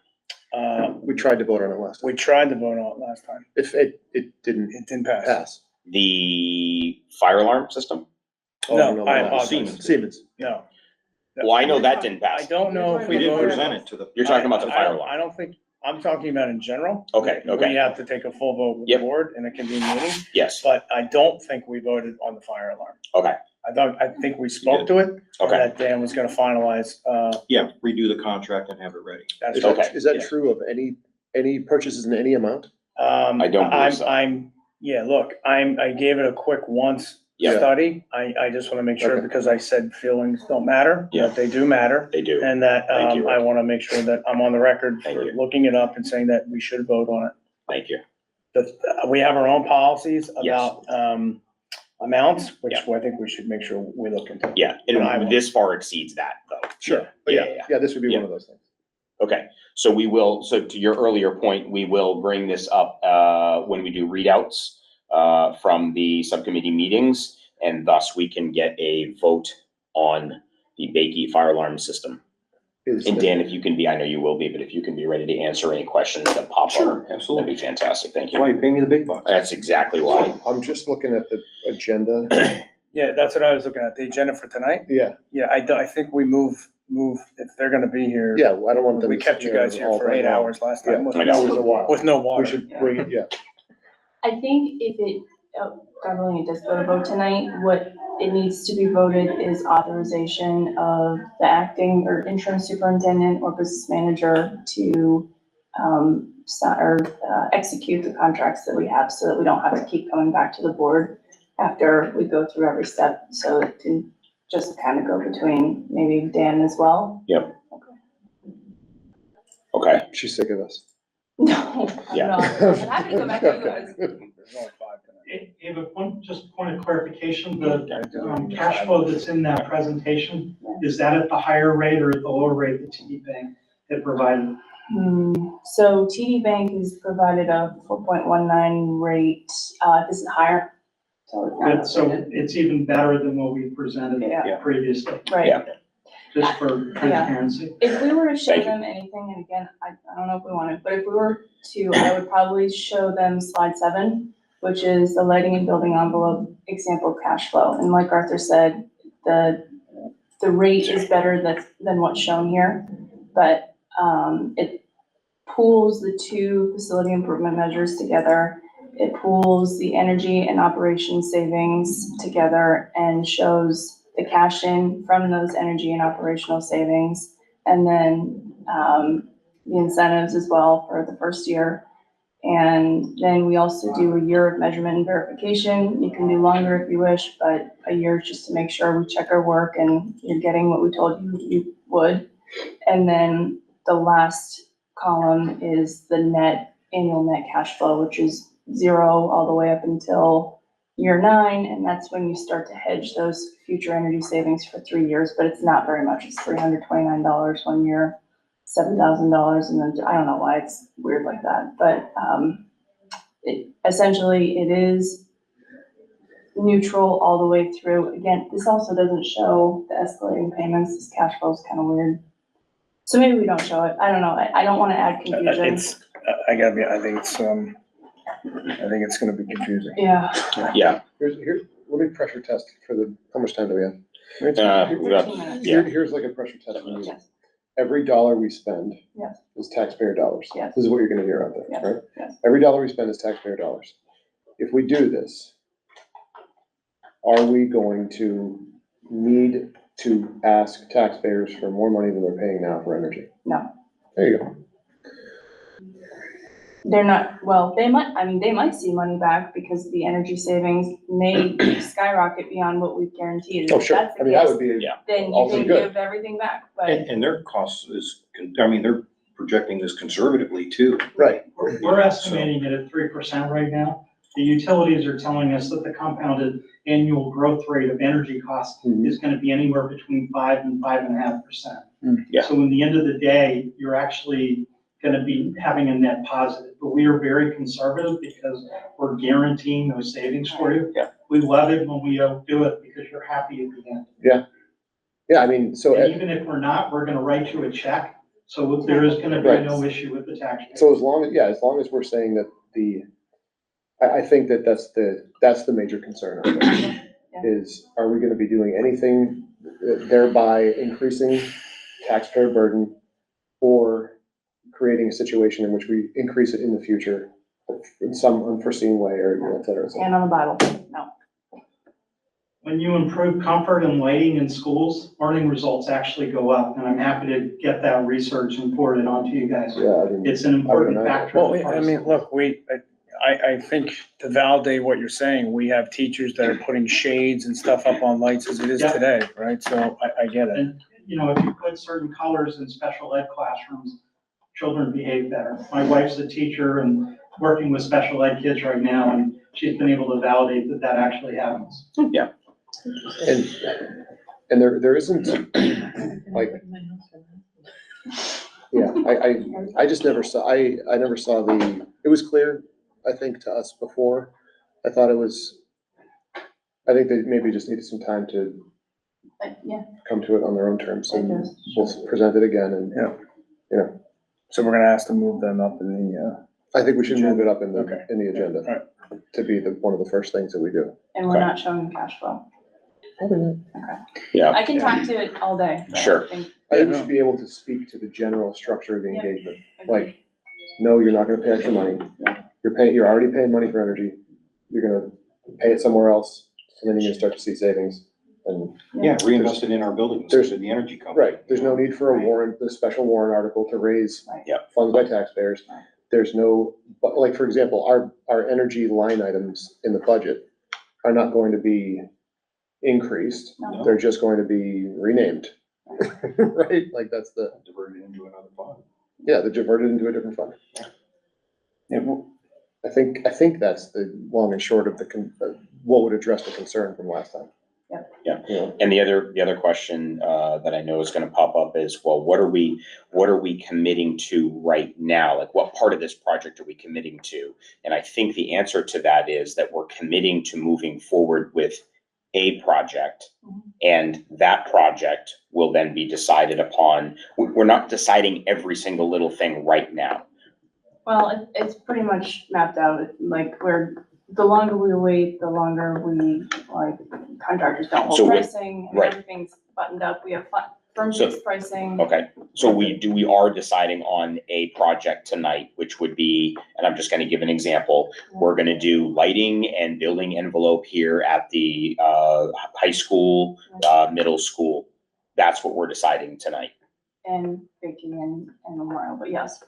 We tried to vote on it last time. We tried to vote on it last time. It didn't It didn't pass. pass. The fire alarm system? No, I no, apologize. Siemens. No. Well, I know that didn't I pass. don't know if We didn't voted- present it to the. You're talking about the fire I alarm. don't think, I'm talking about in general. Okay, okay. We have to take a full vote with the Yep. board in a convened meeting, Yes, but I don't think we voted on the fire alarm. okay, I think we spoke to it, and okay. that Dan was gonna finalize, Yeah, redo the contract and have it ready. that's. Okay. Is that Yeah. true of any purchases in any amount? I don't believe so. I gave it a quick once Yeah. study. I just wanna make sure, Okay. because I said feelings don't matter, Yeah. that they do matter. They do. And that, Thank you. I wanna make sure that I'm on the record Thank for you. looking it up and saying that we should vote on it. Thank you. That, we have our own policies Yes. about, amounts, which Yeah. I think we should make sure we look into. Yeah, And I will. and this far exceeds that, though. Sure. But Yeah, yeah. Yeah, this would be Yeah. one of those things. Okay, so we will, so to your earlier point, we will bring this up, when we do readouts, from the subcommittee meetings, and thus we can get a vote on the Bakey fire alarm system. Is, And Dan, if you can be, I know you will be, but if you can be ready to answer any questions that pop up, Sure, that'd absolutely. be fantastic. Thank That's why you. you pay me the big bucks. That's exactly why. I'm just looking at the agenda. Yeah, that's what I was looking at, the agenda for tonight. Yeah, Yeah, I think we move, if they're gonna be here. yeah, I don't want them. We kept you guys here all for night 8 long. hours last time with Yeah, I That know. was a while. with no We water. should bring it, yeah. I think if it, God willing, it does go to vote tonight, what it needs to be voted is authorization of the acting or interim superintendent or business manager to execute the contracts that we have, so that we don't have to keep coming back to the board after we go through every step, so it can just kind of go between maybe Dan as well. Okay, She's sick of us. No, I'm Yeah. not. I'm happy to go back to you guys. There's only 5 tonight. Ava, just point of clarification, the cash flow that's in that presentation, is that at the higher rate or at the lower rate that TD Bank had provided? So TD Bank has provided a 4.19 rate, this is higher. So it's not So updated. it's even better than what we presented Yeah. previously, Right. Yeah. just for transparency. If we were to show Thank you. them anything, and again, I don't know if we want to, but if we were to, I would probably show them slide 7, which is the lighting and building envelope example cash flow. And like Arthur said, the rate is better than what's shown here, but it pools the 2 facility improvement measures together. It pools the energy and operation savings together and shows the cash in from those energy and operational savings. And then the incentives as well for the first year. And then we also do a year of measurement and verification. You can do longer if you wish, but a year just to make sure we check our work and you're getting what we told you would. And then the last column is the annual net cash flow, which is 0 all the way up until year 9. And that's when you start to hedge those future energy savings for 3 years, but it's not very much. It's $329 one year, $7,000. And then I don't know why it's weird like that, but essentially it is neutral all the way through. Again, this also doesn't show the escalating payments. This cash flow is kind of weird. So maybe we don't show it. I don't know. I don't want to add confusion. It's, I think it's gonna be confusing. Yeah. yeah, Here, let me pressure test how much time do we have? we got- 13 minutes. yeah. Here's like a pressure test for you. Yes. Every dollar we spend Yes. is taxpayer dollars. Yes. This is what you're gonna hear out there, Yes. right? Yes. Every dollar we spend is taxpayer dollars. If we do this, are we going to need to ask taxpayers for more money than they're paying now for energy? No. There you go. They're not, well, they might see money back because the energy savings may skyrocket beyond what we've guaranteed. Oh, If sure. that's the I mean, that case, would be, Yeah. then you also can good. give everything back, but And their cost is, they're projecting this conservatively too. right. We're estimating it at 3% right now. The utilities are telling us that the compounded annual growth rate of energy costs Mhm. is gonna be anywhere between 5 and 5.5%. Yeah. So in the end of the day, you're actually gonna be having a net positive, but we are very conservative because we're guaranteeing those savings for you. Yeah. We love it when we do it because you're happy at the end. Yeah, I mean, so, And even if we're not, we're gonna write you a check, so there is gonna be Right. no issue with the tax rate. so as long as we're saying that I think that's the major concern of it. Is, are we gonna be doing anything thereby increasing taxpayer burden or creating a situation in which we increase it in the future in some unforeseen way or, et cetera, et cetera. And on the Bible, no. When you improve comfort and lighting in schools, learning results actually go up, and I'm happy to get that research and forward it on to you guys. Yeah, I mean, It's an important imagine. factor. Well, I mean, look, I think to validate what you're saying, we have teachers that are putting shades and stuff up on lights as it is Yeah. today, right? So I get it. And, you know, if you put certain colors in special ed classrooms, children behave better. My wife's a teacher and working with special ed kids right now, and she's been able to validate that that actually happens. And there isn't, like, yeah, I just never saw, I never saw it was clear, I think, to us before. I thought it was, I think they maybe just needed some time to Yeah, come to it on their own terms, and I guess. we'll present it again, and, Yeah. So we're gonna ask to move them up in the, I think we should move it up in Okay. the agenda Alright. to be one of the first things that we do. and we're not showing cash flow. Yeah. I can talk to it all day. but I Sure. think- I think we should be able to speak to the general structure of the Yeah. engagement. agree. Like, no, you're not gonna pay extra money. You're already paying money for energy. You're gonna pay it somewhere else, and then you're gonna start to see savings. And, Yeah, reinvest it in our buildings, There's- in the energy company. right, there's no need for a warrant, the special warrant article to raise Right. Yeah. funds by taxpayers. Right. There's no, but like, for example, our energy line items in the budget are not going to be increased. No. They're just going to be renamed. Right? Like, that's Diverted into another fund. yeah, they're diverted into a different fund. yeah, I think that's the long and short of what would address the concern from last time. Yeah. You know, And the other question that I know is gonna pop up is, well, what are we committing to right now? Like, what part of this project are we committing to? And I think the answer to that is that we're committing to moving forward with a project. And that project will then be decided upon. We're not deciding every single little thing right now. Well, it's pretty much mapped out, like, the longer we wait, the longer contractors don't So hold what- pricing, and right. everything's buttoned up, we have firm So- fixed pricing. Okay, so we are deciding on a project tonight, which would be, and I'm just gonna give an example. We're gonna do lighting and building envelope here at the high school, middle school. That's what we're deciding tonight. And baking and memorial, but yes,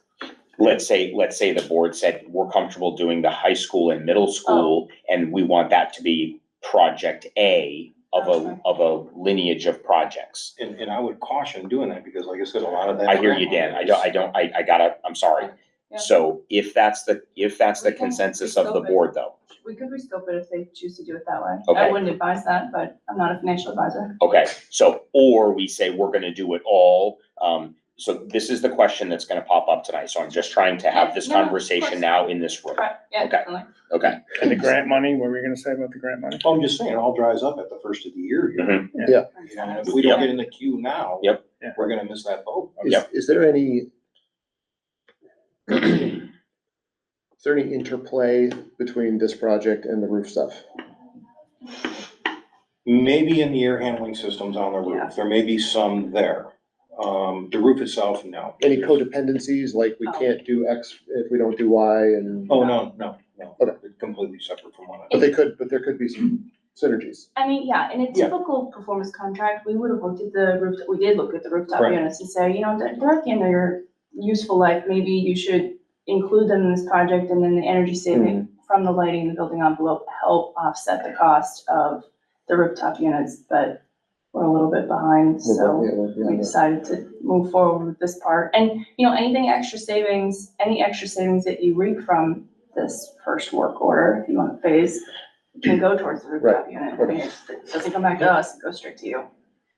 Let's say the board said, we're comfortable doing the high school and middle school, and we want that to be project A of a lineage of projects. And I would caution doing that, because like I said, a lot of that. I hear you, Dan. I'm sorry. Yeah. So if that's the We can consensus of the rescope it. board, though, we could rescope it if they choose to do it that way. Okay. I wouldn't advise that, but I'm not a financial advisor. okay, so, or we say we're gonna do it all. So this is the question that's gonna pop up tonight, so I'm just trying to have this No, of conversation course. now in this room. Right, yeah, Okay. definitely. Okay, and the grant money, what were you gonna say about the grant money? I'm just saying, it all dries up at the first of the year here. Mhm. Yeah. You know, if we don't get in the queue now. Yep. Yeah. We're gonna miss that boat. Is there any interplay between this project and the roof stuff? Maybe in the air handling systems on the Yeah. roof, there may be some there. The roof itself, no. Any codependencies, like we Oh. can't do X if we don't do Y, and, Oh, no. Okay. It's completely separate from one but another. there could be some synergies. I mean, yeah, in a Yeah. typical performance contract, we would have looked at the roof, we did look at the rooftop Right. units and say, they're at the end of your useful life, maybe you should include them in this project, and then the energy saving from the lighting in the building envelope help offset the cost of the rooftop units, but we're a little bit behind, so we decided to move forward with this part. And, any extra savings that you reap from this first work order, if you want to phase, can go towards the rooftop unit. I mean, it doesn't come back to us, it goes straight to you.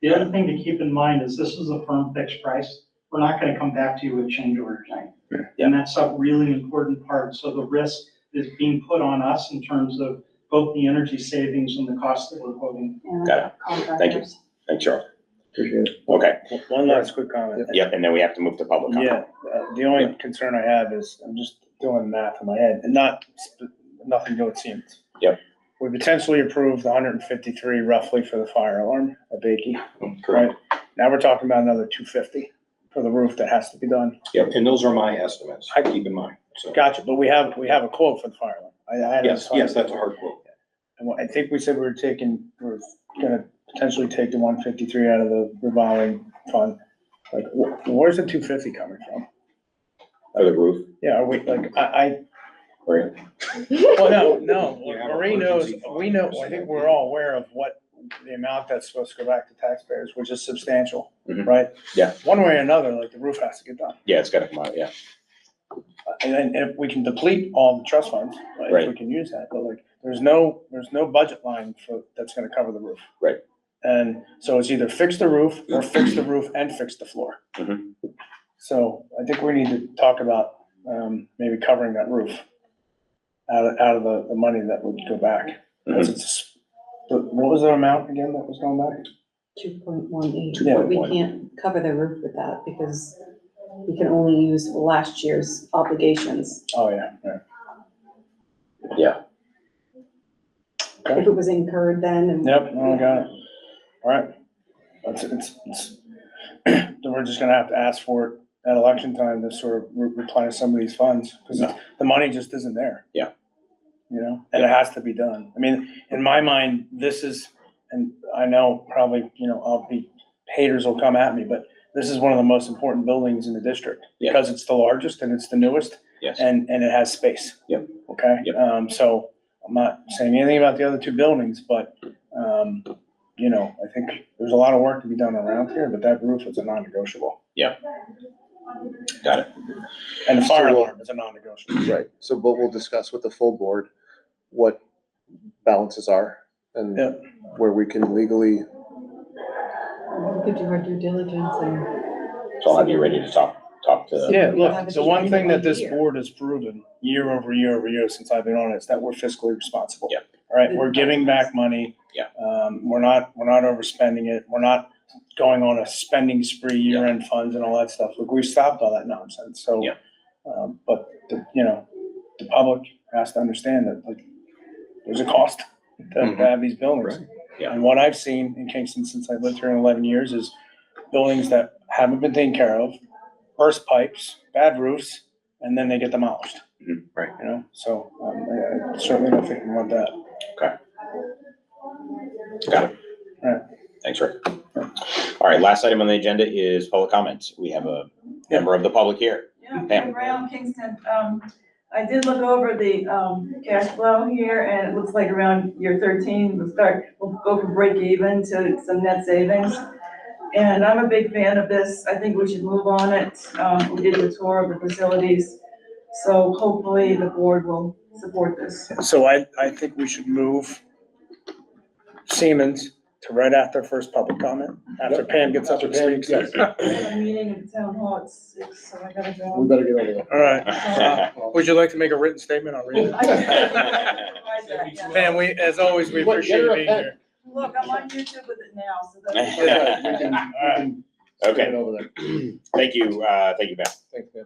The other thing to keep in mind is this is a firm fixed price. We're not gonna come back to you with change orders. Right. And that's a really important part. So the risk is being put on us in terms of both the energy savings and the cost that we're quoting. And Got it. contractors. Thank you. Thanks, Charles. Appreciate it. Okay, One last quick comment. yep, and then we have to move to public comment. Yeah, the only concern I have is, I'm just doing math in my head, and nothing to do with Siemens. Yep. We potentially approved 153 roughly for the fire alarm at Bakey, Correct. right? Now we're talking about another 250. for the roof that has to be done. Yep, and those are my estimates, keep in mind, so. Gotcha, but we have a quote for the fire alarm. I had Yes, a- yes, that's a hard quote. And I think we said we're gonna potentially take the 153 out of the revolving fund. Like, where's the 250 coming from? Or the roof, Yeah, are we, like, right? well, no, You have Marie knows, emergency fund, we know, so I think that- we're all aware of what the amount that's supposed to go back to taxpayers, which is substantial, Mhm. right? Yeah. One way or another, like, the roof has to get done. Yeah, it's gotta come out, yeah. And then if we can deplete all the trust funds, right, if Right. we can use that, but like, there's no budget line that's gonna cover the roof. Right. And so it's either fix the roof or fix the roof and fix the floor. Mhm. So I think we need to talk about, maybe covering that roof out of the money that would go back. Because it's, what was the amount again that was going back? 2.18, Yeah. but we can't cover the roof with that because we can only use last year's obligations. Oh, yeah, yeah. Yeah, If it was incurred then and. Yep, I got it. All right. It's, then we're just gonna have to ask for it at election time to sort of replenish some of these funds, because the money just isn't there. Yeah. You know, and it has to be done. I mean, in my mind, this is, and I know probably, haters will come at me, but this is one of the most important buildings in the district. Yeah. Because it's the largest and it's the newest yes, and it has space. Yep. Okay? Yep. So I'm not saying anything about the other two buildings, but, I think there's a lot of work to be done around here, but that roof is a non-negotiable. got it. And the fire alarm is a non-negotiable. Right, so, but we'll discuss with the full board what balances are and Yeah. where we can legally, We could do our due diligence and. So I'll have you ready to talk to. Yeah, We have look, it the the one end thing of that the this year. board has proven year over year over year since I've been on it is that we're fiscally responsible. Yeah. All right, we're giving back money. Yeah. We're not overspending it. We're not going on a spending spree, year-end funds and all that stuff. Look, we've stopped all that nonsense, so. Yeah. But, the public has to understand that, like, there's a cost to have these buildings. Right. Yeah. And what I've seen in Kingston since I've lived here in 11 years is buildings that haven't been taken care of, burst pipes, bad roofs, and then they get demolished. Right. So, I certainly don't think we want that. Got it. All right. Thanks, Rick. All right, last item on the agenda is public comments. We have a member of the public here. Yeah, Pam. Pam Brown, Kingston. I did look over the, cash flow here, and it looks like around year 13, we'll go from break even to some net savings. And I'm a big fan of this. I think we should move on it. We did the tour of the facilities, so hopefully the board will support this. So I think we should move Siemens to right after first public comment, after Pam gets up and speaks. yes. I have a meeting at the town hall at 6, so I gotta We go. better get over there. All right. Would you like to make a written statement? I'll read it. I can provide that, yeah. Pam, as always, we appreciate you being here. Look, I'm on YouTube with it now, so that's. That's right, we can get Okay, over there. thank you, Beth. Thanks, man.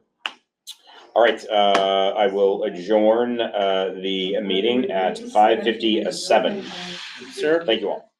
All right, I will adjourn the meeting at 5:57. Sir? Thank you all.